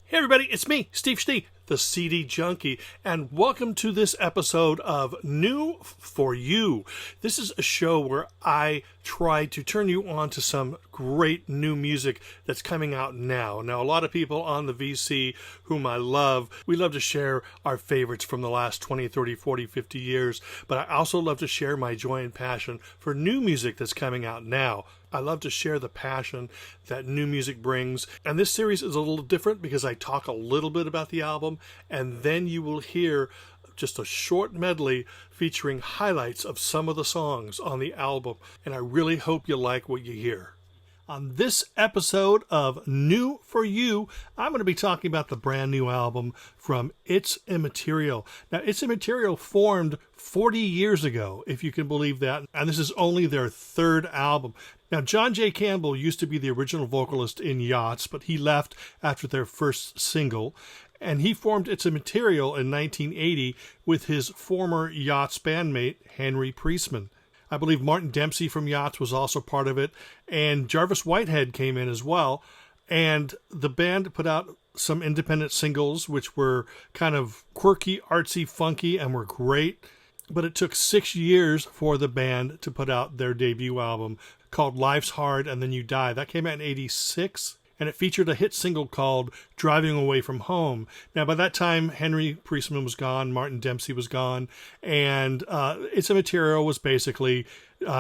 Hey everybody, it's me, Steve Schnee, the CD Junkie, and welcome to this episode of New for You. This is a show where I try to turn you on to some great new music that's coming out now. Now, a lot of people on the VC whom I love, we love to share our favorites from the last 20, 30, 40, 50 years, but I also love to share my joy and passion for new music that's coming out now. I love to share the passion that new music brings. And this series is a little different because I talk a little bit about the album, and then you will hear just a short medley featuring highlights of some of the songs on the album. And I really hope you like what you hear. On this episode of New for You, I'm going to be talking about the brand new album from IT'S IMMATERIAL. Now, IT'S IMMATERIAL formed 40 years ago, if you can believe that, and this is only their third album. Now, John J. Campbell used to be the original vocalist in Yachts, but he left after their first single, and he formed IT'S IMMATERIAL in 1980 with his former Yachts bandmate, Henry Priestman. I believe Martin Dempsey from Yachts was also part of it, and Jarvis Whitehead came in as well. And the band put out some independent singles, which were kind of quirky, artsy, funky, and were great. But it took 6 years for the band to put out their debut album called Life's Hard and Then You Die. That came out in 86. And it featured a hit single called Driving Away from Home. Now, by that time, Henry Priestman was gone, Martin Dempsey was gone, and IT'S IMMATERIAL was basically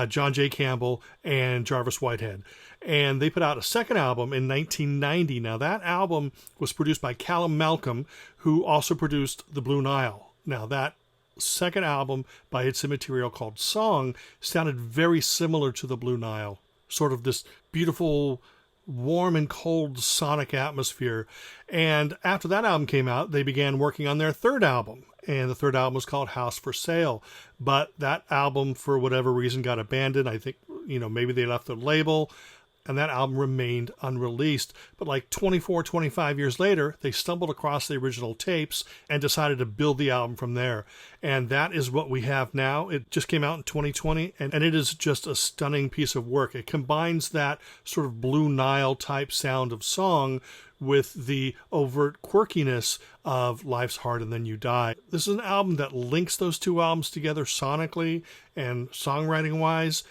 John J. Campbell and Jarvis Whitehead. And they put out a second album in 1990. Now, that album was produced by Callum Malcolm, who also produced The Blue Nile. Now, that second album by IT'S IMMATERIAL called Song sounded very similar to The Blue Nile. Sort of this beautiful, warm and cold sonic atmosphere. And after that album came out, they began working on their third album. And the third album was called House for Sale. But that album, for whatever reason, got abandoned. I think, maybe they left the label. And that album remained unreleased. But like 24, 25 years later, they stumbled across the original tapes and decided to build the album from there. And that is what we have now. It just came out in 2020, and it is just a stunning piece of work. It combines that sort of Blue Nile type sound of song with the overt quirkiness of Life's Hard and Then You Die. This is an album that links those two albums together sonically and songwriting-wise.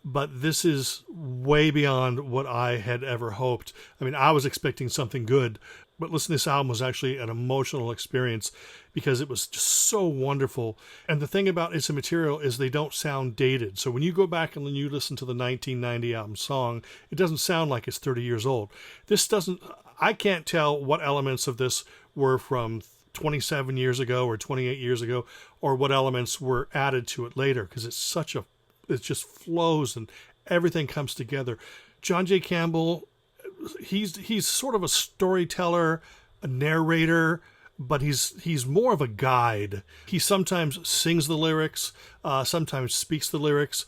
But this is way beyond what I had ever hoped. I mean, I was expecting something good, but listening to this album was actually an emotional experience because it was just so wonderful. And the thing about IT'S IMMATERIAL is they don't sound dated. So when you go back and you listen to the 1990 album Song, it doesn't sound like it's 30 years old. I can't tell what elements of this were from 27 years ago or 28 years ago, or what elements were added to it later, because it just flows and everything comes together. John J. Campbell, he's sort of a storyteller, a narrator, but he's more of a guide. He sometimes sings the lyrics, sometimes speaks the lyrics,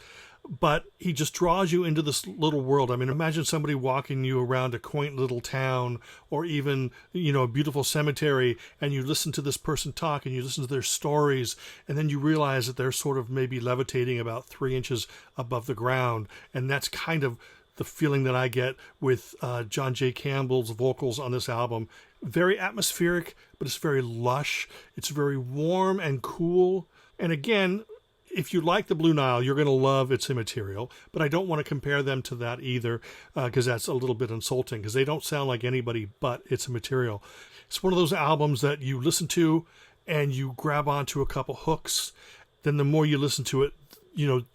but he just draws you into this little world. I mean, imagine somebody walking you around a quaint little town, or even, a beautiful cemetery, and you listen to this person talk and you listen to their stories, and then you realize that they're sort of maybe levitating about 3 inches above the ground. And that's kind of the feeling that I get with John J. Campbell's vocals on this album. Very atmospheric, but it's very lush. It's very warm and cool. And again, if you like the Blue Nile, you're going to love IT'S IMMATERIAL, but I don't want to compare them to that either, because that's a little bit insulting, because they don't sound like anybody but IT'S IMMATERIAL. It's one of those albums that you listen to and you grab onto a couple hooks. Then the more you listen to it,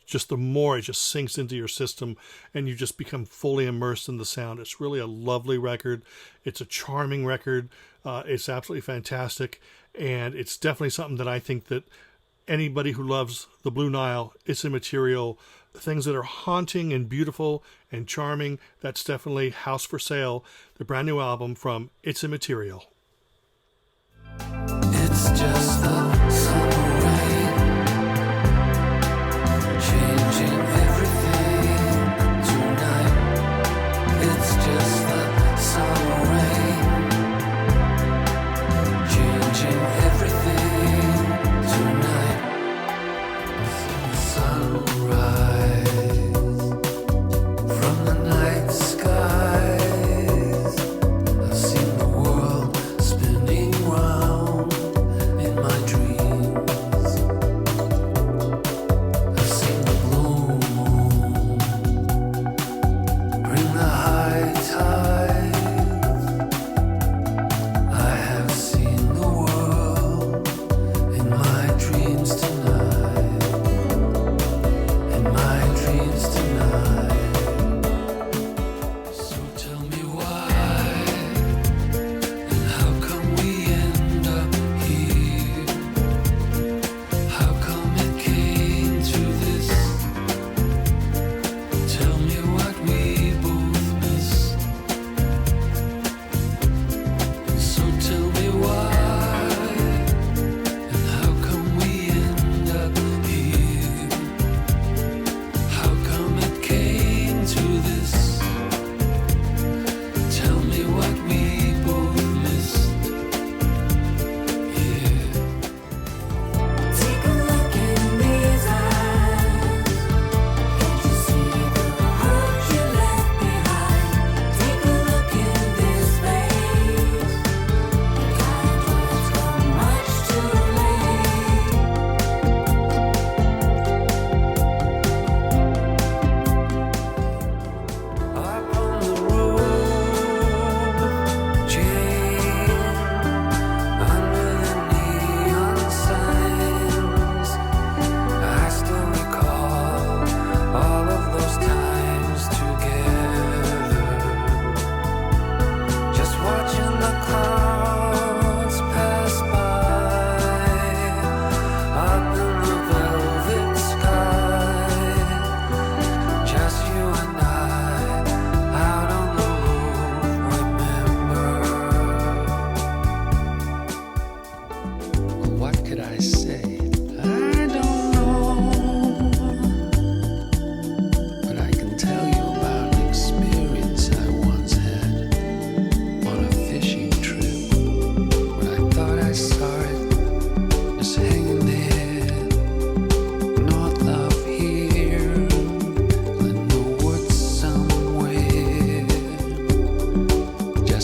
just the more it just sinks into your system and you just become fully immersed in the sound. It's really a lovely record. It's a charming record. It's absolutely fantastic. And it's definitely something that I think that anybody who loves the Blue Nile, IT'S IMMATERIAL, things that are haunting and beautiful and charming, that's definitely House for Sale, the brand new album from IT'S IMMATERIAL. It's just the summer rain, changing everything tonight. It's just the summer rain, changing everything tonight. Sunrise from the night skies. I've seen the world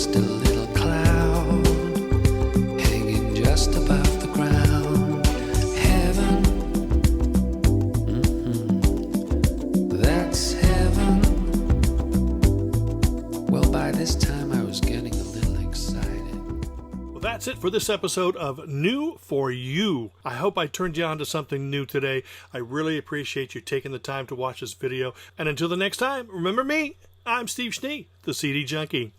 just a little cloud hanging just above the ground. Heaven, that's heaven. Well, by this time I was getting a little excited. Well, that's it for this episode of New for You. I hope I turned you on to something new today. I really appreciate you taking the time to watch this video. And until the next time, remember me, I'm Steve Schnee, the CD Junkie.